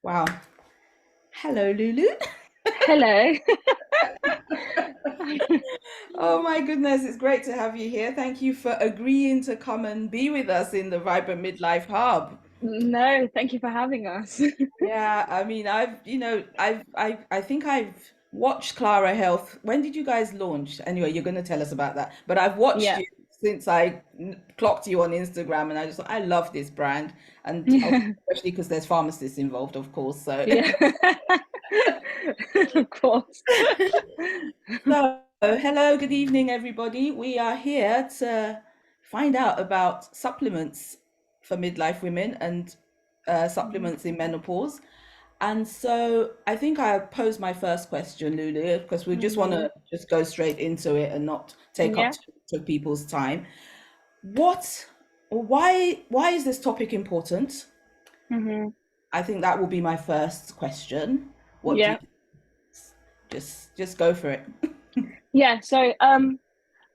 Wow. Hello, Lulu. Hello. Oh my goodness, it's great to have you here. Thank you for agreeing to come and be with us in the Vibrant Midlife Hub. No, thank you for having us. Yeah, I mean, I think I've watched Clara Health. When did you guys launch? Anyway, you're going to tell us about that. But I've watched Yeah. you since clocked you on Instagram, and I love this brand, and Yeah. especially because there's pharmacists involved, of course. So Yeah. Of course. So, hello, good evening, everybody. We are here to find out about supplements for midlife women and Mhm. supplements in menopause. And so, I think I posed my first question, Lulu, because we just want Mhm. to just go straight into it and not take up Yeah. to people's time. What, why is this topic important? Mhm. I think that will be my first question. What do you Yeah. just go for it? Yeah.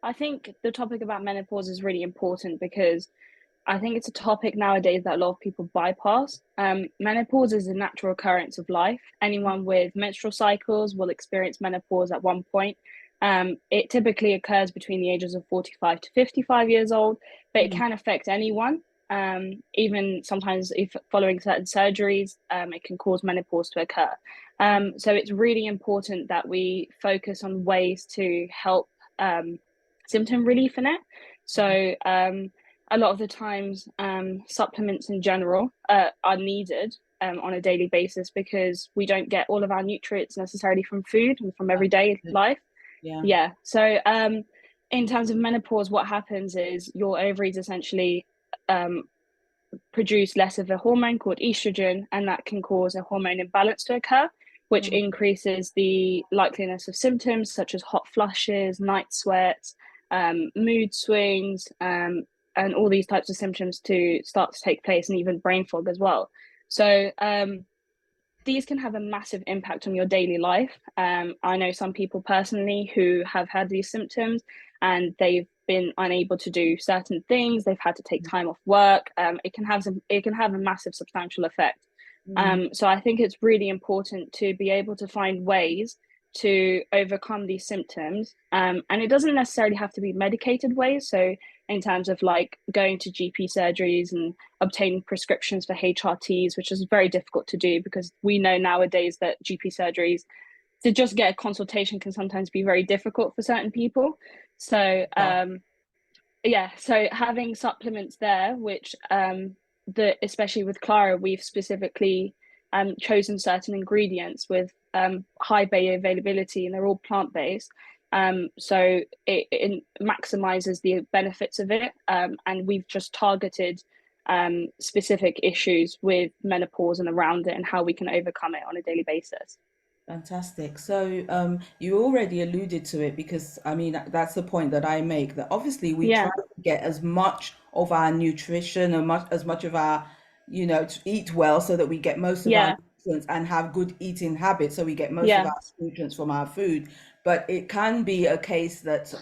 I think the topic about menopause is really important because I think it's a topic nowadays that a lot of people bypass. Menopause is a natural occurrence of life. Anyone with menstrual cycles will experience menopause at one point. It typically occurs between the ages of 45 to 55 years old, but it Mm, can affect anyone. Even sometimes, if following certain surgeries, it can cause menopause to occur. So it's really important that we focus on ways to help symptom relief in it. So, a lot of the times supplements in general are needed on a daily basis because we don't get all of our nutrients necessarily from food and from everyday fantastic. life. Yeah. Yeah. In terms of menopause, what happens is your ovaries essentially um, produce less of a hormone called estrogen, and that can cause a hormone imbalance to occur, which Mm. increases the likeliness of symptoms such as hot flushes, night sweats, mood swings, and all these types of symptoms to start to take place, and even brain fog as well. So, these can have a massive impact on your daily life. I know some people personally who have had these symptoms and they've been unable to do certain things. They've had to take time off work. It can have a massive substantial effect. Mm. So I think it's really important to be able to find ways to overcome these symptoms. And it doesn't necessarily have to be medicated ways. So in terms of like going to GP surgeries and obtaining prescriptions for HRTs, which is very difficult to do because we know nowadays that GP surgeries to just get a consultation can sometimes be very difficult for certain people. So Yeah. yeah, so having supplements there, which especially with Clara, we've specifically chosen certain ingredients with high bioavailability, and they're all plant based. So it maximizes the benefits of it, and we've just targeted specific issues with menopause and around it, and how we can overcome it on a daily basis. Fantastic. So, you already alluded to it because I mean that's the point that I make that obviously we try Yeah, to get as much of our nutrition and much of our, to eat well so that we get most of our yeah, nutrients and have good eating habits so we get most of yeah, our nutrients from our food. But it can be a case that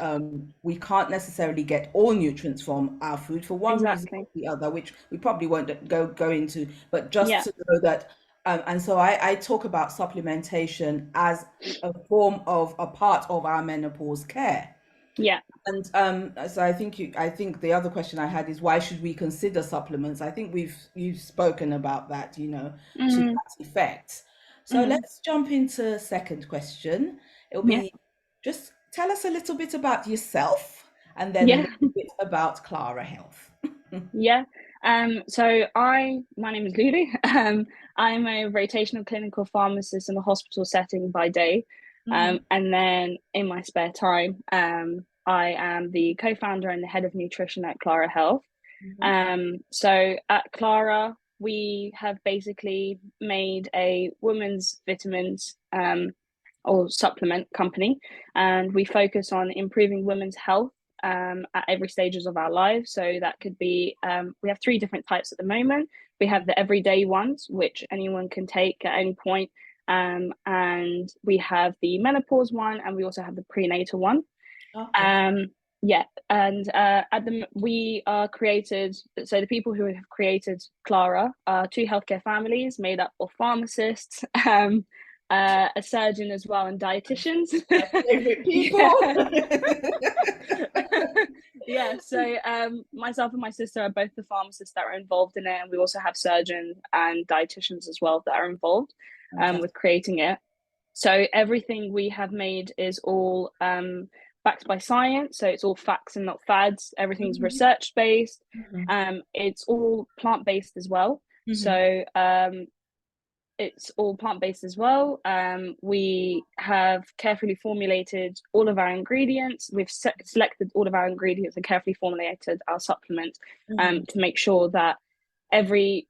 we can't necessarily get all nutrients from our food for one reason or exactly. the other, which we probably won't go into. But just Yeah, to know that and so I talk about supplementation as a form of a part of our menopause care. yeah, And so I think the other question I had is why should we consider supplements? I think you've spoken about that, to mm, that effect. So mm, let's jump into second question. It'll yeah, be just tell us a little bit about yourself and then a yeah. little bit about Clara Health. Yeah. My name is Lulu. I'm a rotational clinical pharmacist in a hospital setting by day. Hmm. And then in my spare time, I am the co-founder and the head of nutrition at Clara Health. Hmm. So at Clara, we have basically made a women's vitamins or supplement company, and we focus on improving women's health at every stages of our lives. So that could be we have three different types at the moment. We have the everyday ones, which anyone can take at any point, and we have the menopause one, and we also have the prenatal one. Okay. Um, Yeah, and we are created. So the people who have created Clara are two healthcare families made up of pharmacists, a surgeon as well, and dietitians. My favorite people. Yeah. Yeah, so myself and my sister are both the pharmacists that are involved in it, and we also have surgeons and dietitians as well that are involved with Fantastic. creating it. So everything we have made is all backed by science. So it's all facts and not fads. Everything's Mhm, research based. mhm, It's all plant based as well. mhm, So it's all plant based as well. We have carefully formulated all of our ingredients. We've selected all of our ingredients and carefully formulated our supplement mhm, to make sure that every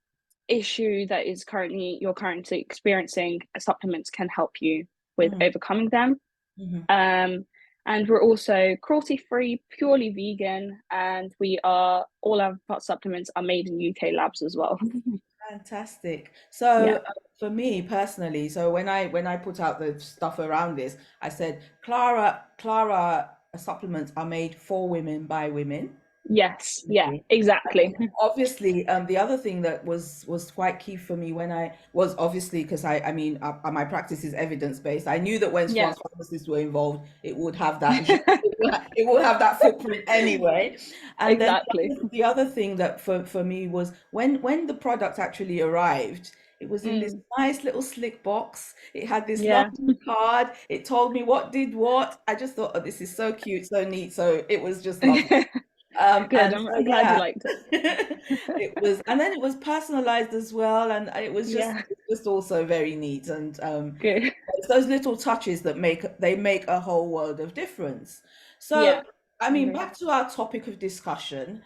issue that is you're currently experiencing, supplements can help you with mhm, overcoming them. mhm. Um, and we're also cruelty free, purely vegan, and we are all our supplements are made in UK labs as well. Fantastic. So Yeah. for me personally, so when I put out the stuff around this, I said Clara supplements are made for women by women. Yes. Yeah. Okay. Exactly. Obviously, the other thing that was quite key for me when I was obviously because I mean my practice is evidence based. I knew that when Yeah. pharmacists were involved, it would have that it will have that footprint anyway. And then Exactly. the other thing that for me was when the product actually arrived, it was in this Mm, nice little slick box. It had this yeah. lovely card. It told me what did what. I just thought, oh, this is so cute, so neat. So it was just lovely. Good. And I'm, so I'm glad you yeah, liked it. it was, and then it was personalized as well, and Yeah. it's just also very neat. And Good. it's those little touches that make a whole world of difference. So, Yeah. I I mean, agree. back to our topic of discussion.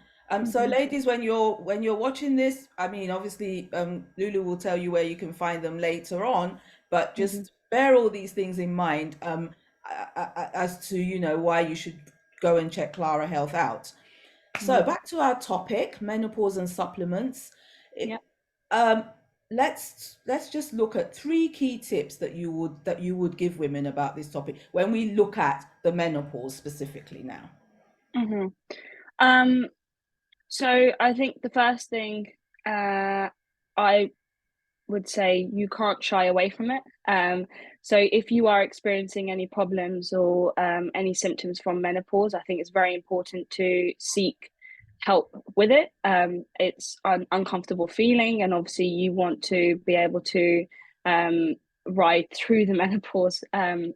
So Hmm. ladies, when you're watching this, I mean, obviously, Lulu will tell you where you can find them later on, but Hmm. just bear all these things in mind, as to, why you should go and check Clara Health out. So Hmm. back to our topic, menopause and supplements. Yeah. It, um, let's just look at three key tips that you would give women about this topic when we look at the menopause specifically now. Hmm. Um, so I think the first thing I would say, you can't shy away from it. So if you are experiencing any problems or any symptoms from menopause, I think it's very important to seek help with it. It's an uncomfortable feeling, and obviously you want to be able to um, ride through the menopause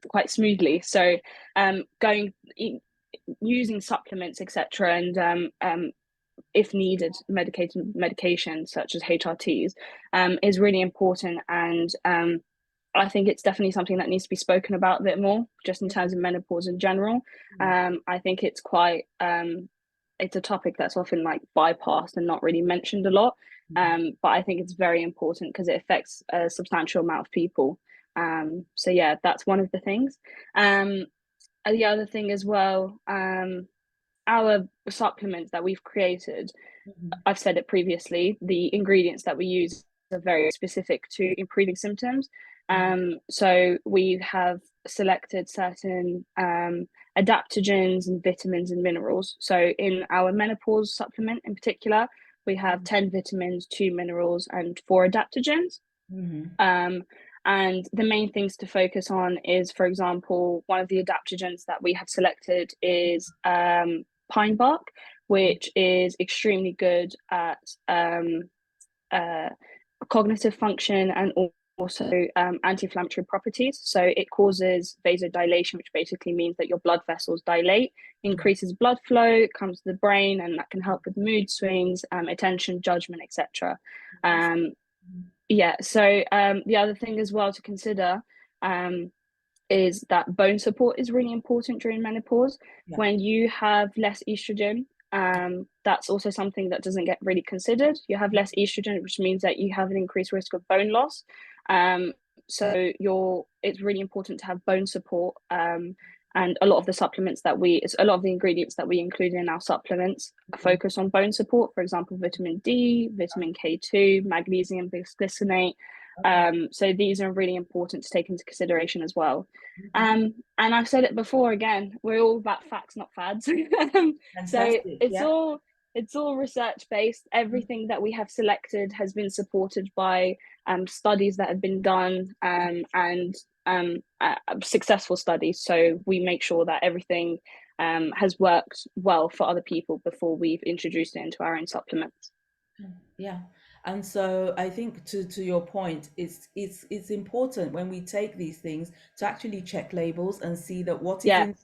quite smoothly. So going using supplements, etc., and if needed, medication such as HRTs is really important. And I think it's definitely something that needs to be spoken about a bit more, just in terms of menopause in general. I think it's a topic that's often like bypassed and not really mentioned a lot. But I think it's very important because it affects a substantial amount of people. So yeah, that's one of the things. Um, and the other thing as well, our supplements that we've created, Mhm, I've said it previously, the ingredients that we use are very specific to improving symptoms. mhm, So we have selected certain adaptogens and vitamins and minerals. So in our menopause supplement in particular, we have 10 vitamins, 2 minerals, and 4 adaptogens. mhm, Um, and the main things to focus on is, for example, one of the adaptogens that we have selected is pine bark, which is extremely good at uh, cognitive function and also anti-inflammatory properties. So it causes vasodilation, which basically means that your blood vessels dilate, increases blood flow, comes to the brain, and that can help with mood swings, attention, judgment, etc. Um, yeah, so the other thing as well to consider um, is that bone support is really important during menopause. yeah. When you have less estrogen, that's also something that doesn't get really considered. You have less estrogen, which means that you have an increased risk of bone loss. Um, so it's really important to have bone support And a lot of the a lot of the ingredients that we include in our supplements focus on bone support. For example, vitamin D, vitamin K2, magnesium bisglycinate. Okay. So these are really important to take into consideration as well. Mhm. And I've said it before again, we're all about facts, not fads. So Fantastic. Yeah. it's all research based. Everything that we have selected has been supported by studies that have been done and successful studies. So we make sure that everything has worked well for other people before we've introduced it into our own supplements. Yeah. And so I think to your point, it's important when we take these things to actually check labels and see that what is Yeah, in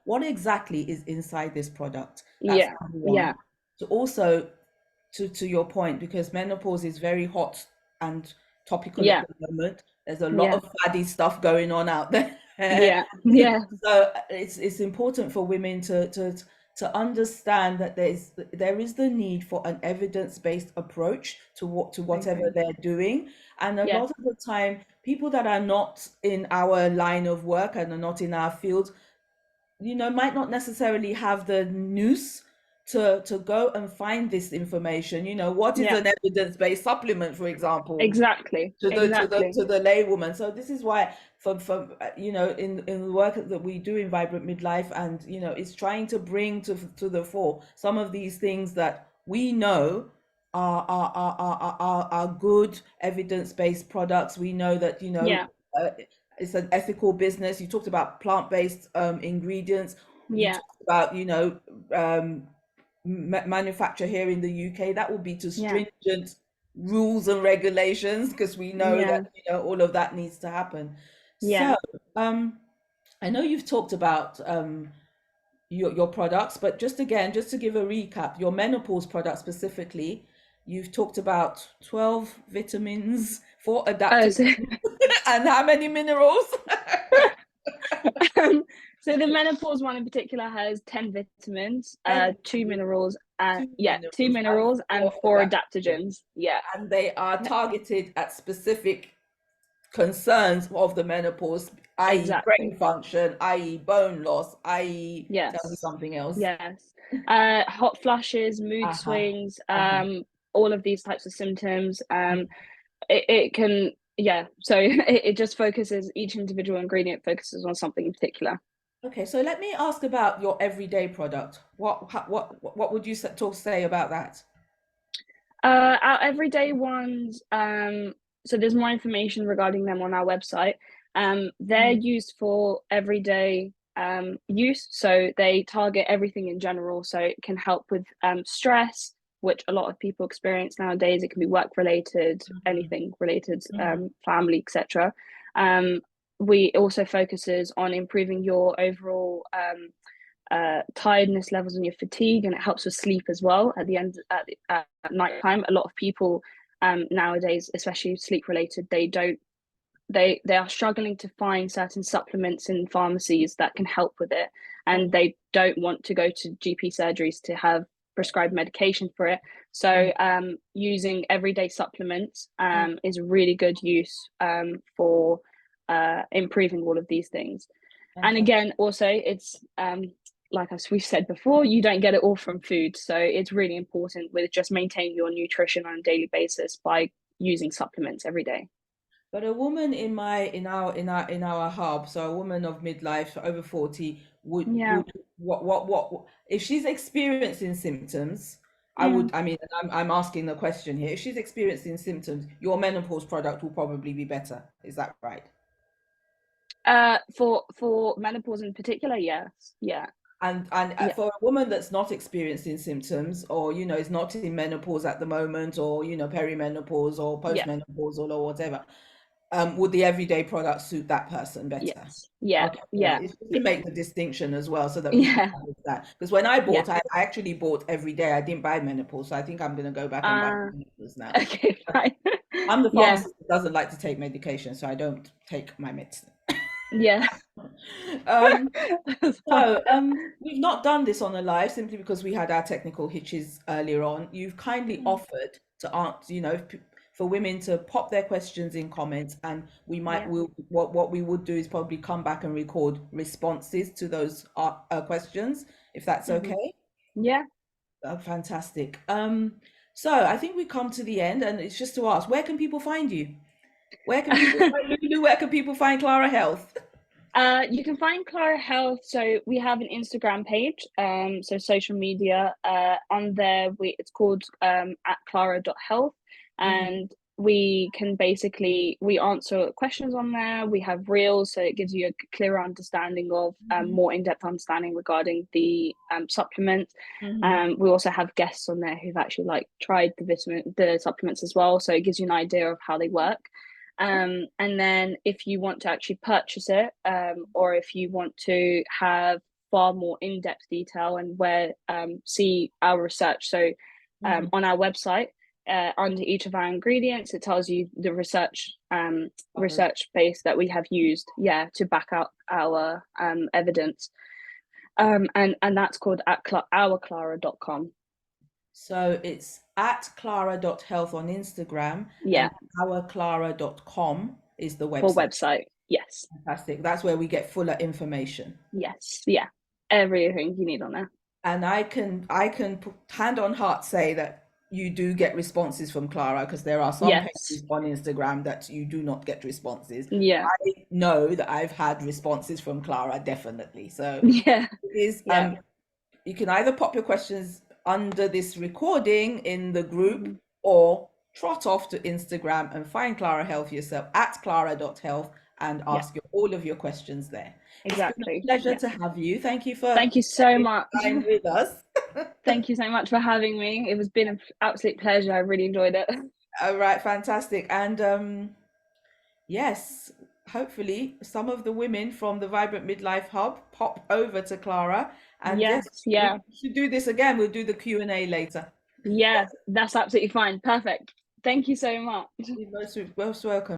what exactly is inside this product. That's yeah, number yeah, one. So also to your point, because menopause is very hot and topical at yeah, the moment. There's a lot yeah, of faddy stuff going on out there. yeah, yeah, So it's important for women to understand that there is the need for an evidence-based approach to I whatever agree. they're doing. And a Yeah, lot of the time, people that are not in our line of work and are not in our field, might not necessarily have the nous to go and find this information. What is yeah, an evidence-based supplement, for example, exactly, to the to the exactly. to the laywoman. So this is why in the work that we do in Vibrant Midlife, and it's trying to bring to the fore some of these things that we know are good evidence-based products. We know that Yeah, it's an ethical business. You talked about plant-based ingredients. You yeah, talked about um, manufacture here in the UK. That will be to yeah, stringent rules and regulations, because we know that yeah, all of that needs to happen. yeah. So I know you've talked about your products, but just to give a recap, your menopause product specifically, you've talked about 12 vitamins, 4 Oh, adaptogens, so and how many minerals? Um, so the menopause one in particular has 10 vitamins, 10 two vitamins, minerals, 2 two minerals, and minerals, 4 and four adaptogens. adaptogens. Yeah, And they are yeah, targeted at specific concerns of the menopause, i.e., exactly. brain function, i.e., bone loss, i.e., tell me Yes, something else. yes. Hot flushes, mood Uh-huh. swings, Uh-huh. all of these types of symptoms. It can, yeah. So it just focuses, each individual ingredient focuses on something in particular. Okay, so let me ask about your everyday product. What would you say about that? Our everyday ones, so there's more information regarding them on our website. They're Mm, used for everyday use, so they target everything in general. So it can help with stress, which a lot of people experience nowadays. It can be work related, mhm, anything related, mhm, family, etc. Um, we also focuses on improving your overall tiredness levels and your fatigue, and it helps with sleep as well. At the end at night time, a lot of people nowadays, especially sleep related, they are struggling to find certain supplements in pharmacies that can help with it, and okay, they don't want to go to GP surgeries to have prescribed medication for it. mm, So using everyday supplements mm, is really good use for improving all of these things. And fantastic. again, also it's like as we've said before, you don't get it all from food, so it's really important with just maintaining your nutrition on a daily basis by using supplements every day. But a woman in our hub, so a woman of midlife over 40, Yeah. would what if she's experiencing symptoms? Mm. I mean, I'm asking the question here. If she's experiencing symptoms, your menopause product will probably be better. Is that right? For menopause in particular, yes. Yeah. And Yeah. for a woman that's not experiencing symptoms, or is not in menopause at the moment, or perimenopause or Yeah. postmenopausal or whatever, would the everyday product suit that person better? Yes. Yeah. Okay, yeah, Yeah. it's just to Yeah. make the distinction as well, so that people Yeah. understand. Because when I Yeah. bought, I actually bought every day. I didn't buy menopause, so I think I'm going to go back and buy Uh menopause now. okay, fine. I'm the Yeah. pharmacist that doesn't like to take medication, so I don't take my medicine. Yeah. Um, That's fine. so, we've not done this on a live simply because we had our technical hitches earlier on. You've kindly Mm. offered to answer, for women to pop their questions in comments, and Yeah. what we would do is probably come back and record responses to those questions, if that's Hmm. okay. Yeah. Fantastic. So I think we come to the end, and it's just to ask, where can people find you? Where can people find Lulu? Where can people find Clara Health? You can find Clara Health. So we have an Instagram page, so social media. On there, it's called at Clara.health, Mhm, and we can basically we answer questions on there. We have reels, so it gives you a clearer understanding of mhm, more in-depth understanding regarding the supplements. mhm, We also have guests on there who've actually like tried the supplements as well, so it gives you an idea of how they work. And then if you want to actually purchase it, or if you want to have far more in-depth detail and where see our research. So mhm. on our website, under each of our ingredients, it tells you the Covered. research base that we have used, yeah, to back up our evidence. And that's called at ourclara.com. So it's at clara.health on Instagram, Yeah, and ourclara.com is the for website. website. Yes. Fantastic. That's where we get fuller information. Yes. Yeah. Everything you need on there. And I can hand on heart say that you do get responses from Clara, because there are some Yes. pages on Instagram that you do not get responses. Yeah. I know that I've had responses from Clara, definitely. So Yeah. it is Yeah. you can either pop your questions under this recording in the group, Mhm. or trot off to Instagram and find Clara Health yourself at clara.health and Yeah. ask all of your questions there. It's been a Exactly. pleasure Yeah. to have you. Thank you for Thank you so spending much. time with us. Thank you so much for having me. It was been an absolute pleasure. I really enjoyed it. All right, fantastic. And yes, hopefully some of the women from the Vibrant Midlife Hub pop over to Clara. And yes, Yes. Yeah. we should do this again. We'll do the Q&A later. Yeah. That's absolutely fine. Perfect. Thank you so much. You're most welcome.